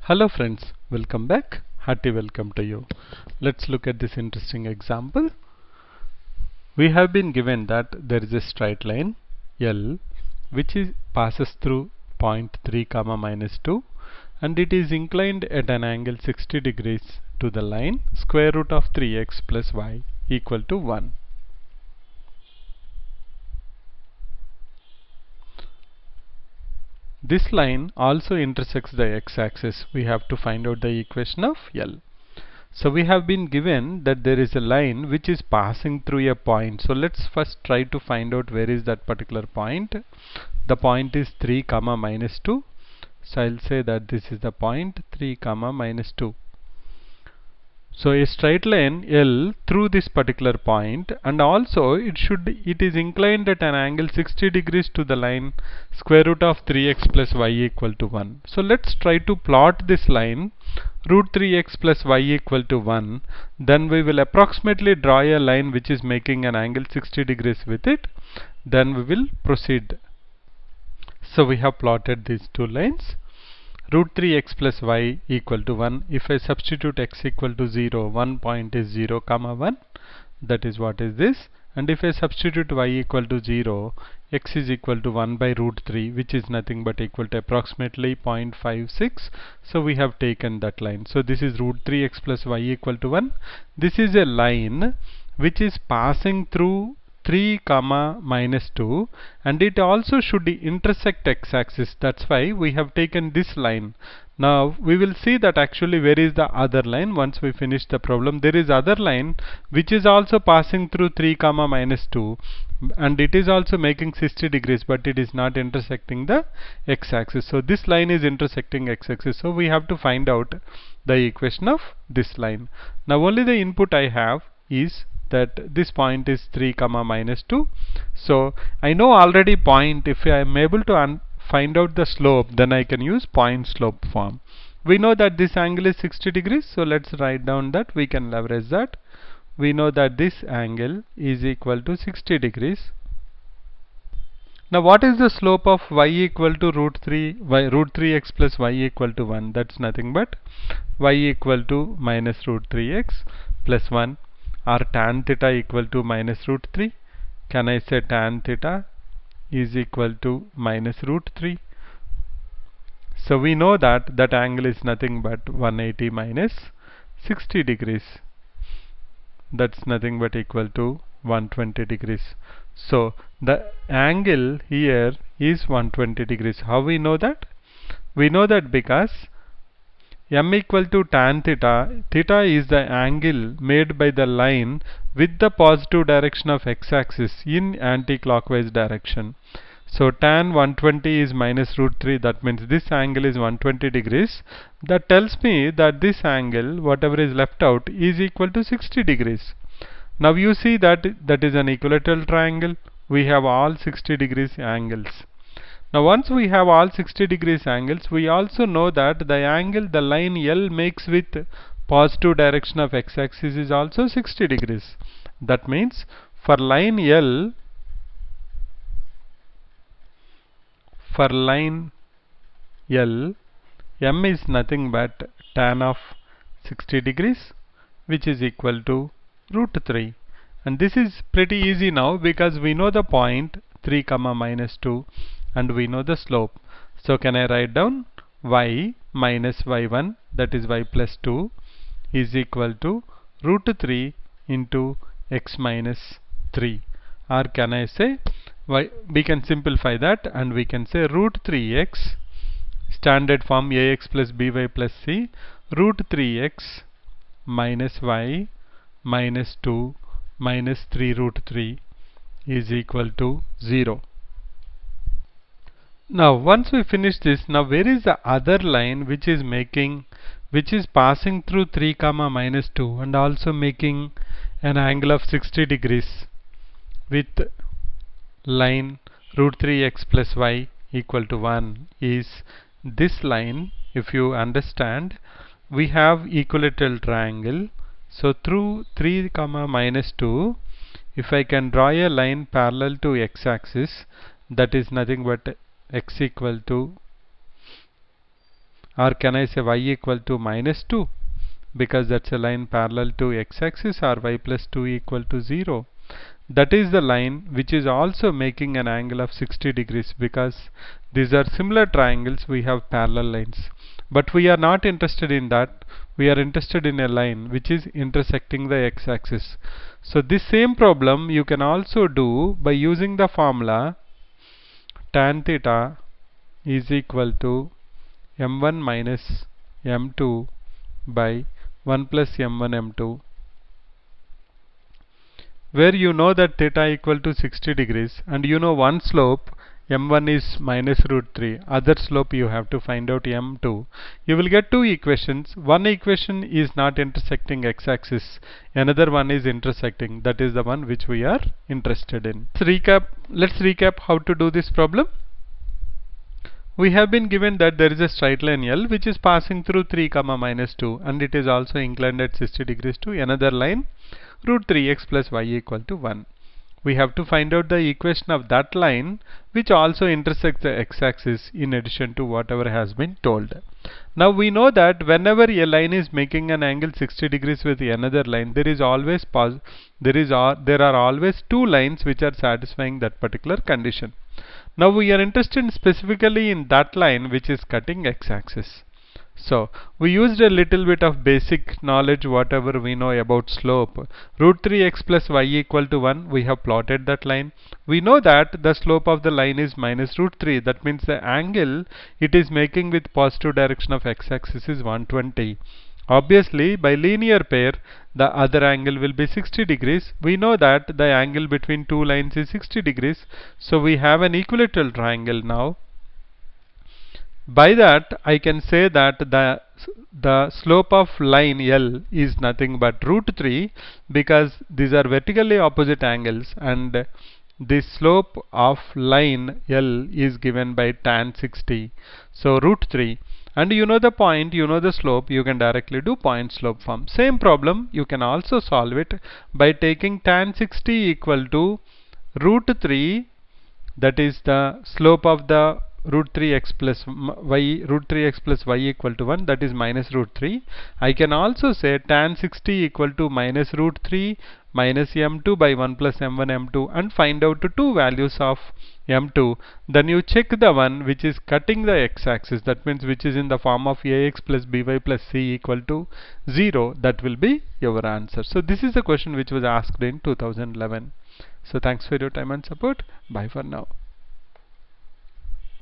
Hello friends, welcome back. Hearty welcome to you. Let's look at this interesting example. We have been given that there is a straight line L which passes through point 3 comma minus 2 and it is inclined at an angle 60 degrees to the line square root of 3x plus y equal to 1. This line also intersects the x-axis. We have to find out the equation of L. So we have been given that there is a line which is passing through a point. So let's first try to find out where is that particular point. The point is 3 comma minus 2. So I'll say that this is the point 3 comma minus 2. So a straight line L through this particular point, and also it is inclined at an angle 60 degrees to the line square root of 3x plus y equal to 1. So let's try to plot this line root 3x plus y equal to 1. Then we will approximately draw a line which is making an angle 60 degrees with it. Then we will proceed. So we have plotted these two lines. Root 3x plus y equal to 1. If I substitute x equal to 0, one point is 0 comma 1. That is what is this. And if I substitute y equal to 0, x is equal to 1 by root 3, which is nothing but equal to approximately 0.56. So we have taken that line. So this is root 3x plus y equal to 1. This is a line which is passing through 3 comma minus 2, and it also should intersect x-axis. That's why we have taken this line. Now we will see that actually where is the other line once we finish the problem. There is other line which is also passing through 3 comma minus 2, and it is also making 60 degrees, but it is not intersecting the x-axis. So this line is intersecting x-axis. So we have to find out the equation of this line. Now only the input I have is that this point is 3 comma minus 2. So I know already point. If I am able to find out the slope, then I can use point slope form. We know that this angle is 60 degrees, so let's write down that. We can leverage that. We know that this angle is equal to 60 degrees. Now what is the slope of y equal to root 3x plus y equal to 1? That's nothing but y equal to minus root 3x plus 1, or tan theta equal to minus root 3. Can I say tan theta is equal to minus root 3? So we know that that angle is nothing but 180 minus 60 degrees. That's nothing but equal to 120 degrees. So the angle here is 120 degrees. How we know that? We know that because m equal to tan theta. Theta is the angle made by the line with the positive direction of x-axis in anti-clockwise direction. So tan 120 is minus root 3. That means this angle is 120 degrees. That tells me that this angle, whatever is left out, is equal to 60 degrees. Now you see that that is an equilateral triangle. We have all 60 degrees angles. Now once we have all 60 degrees angles, we also know that the angle the line L makes with positive direction of x-axis is also 60 degrees. That means for line L, m is nothing but tan of 60 degrees, which is equal to root 3. And this is pretty easy now because we know the point 3 comma minus 2 and we know the slope. So can I write down y minus y1, that is y plus 2, is equal to root 3 into x minus 3. Or can I say y? We can simplify that and we can say root 3x, standard form ax plus by plus c, root 3x minus y minus 2 minus 3 root 3 is equal to 0. Now once we finish this, now where is the other line which is passing through 3 comma minus 2 and also making an angle of 60 degrees with line root 3x plus y equal to 1 is this line. If you understand, we have equilateral triangle. So through 3 comma minus 2, if I can draw a line parallel to x-axis, that is nothing but x equal to or can I say y equal to minus 2 because that's a line parallel to x-axis, or y plus 2 equal to 0. That is the line which is also making an angle of 60 degrees, because these are similar triangles, we have parallel lines. But we are not interested in that. We are interested in a line which is intersecting the x-axis. So this same problem you can also do by using the formula tan theta is equal to m1 minus m2 by 1 plus m1 m2, where you know that theta equal to 60 degrees and you know one slope m1 is minus root 3, other slope you have to find out m2. You will get two equations. One equation is not intersecting x-axis, another one is intersecting. That is the one which we are interested in. Let's recap how to do this problem. We have been given that there is a straight line L which is passing through 3 comma minus 2, and it is also inclined at 60 degrees to another line root 3x plus y equal to 1. We have to find out the equation of that line which also intersects the x-axis in addition to whatever has been told. Now we know that whenever a line is making an angle 60 degrees with another line, there are always two lines which are satisfying that particular condition. Now we are interested specifically in that line which is cutting x-axis. So we used a little bit of basic knowledge, whatever we know about slope. Root 3x plus y equal to 1, we have plotted that line. We know that the slope of the line is minus root 3. That means the angle it is making with positive direction of x-axis is 120. Obviously, by linear pair, the other angle will be 60 degrees. We know that the angle between two lines is 60 degrees. So we have an equilateral triangle now. By that, I can say that the slope of line L is nothing but root 3, because these are vertically opposite angles, and the slope of line L is given by tan 60. So root 3. And you know the point, you know the slope, you can directly do point slope form. Same problem, you can also solve it by taking tan 60 equal to root 3, that is the slope of the root 3x plus y equal to 1, that is minus root 3. I can also say tan 60 equal to minus root 3 minus m2 by 1 plus m1 m2, and find out two values of m2. Then you check the one which is cutting the x-axis, that means which is in the form of ax plus by plus c equal to 0. That will be your answer. So this is the question which was asked in 2011. So thanks for your time and support. Bye for now.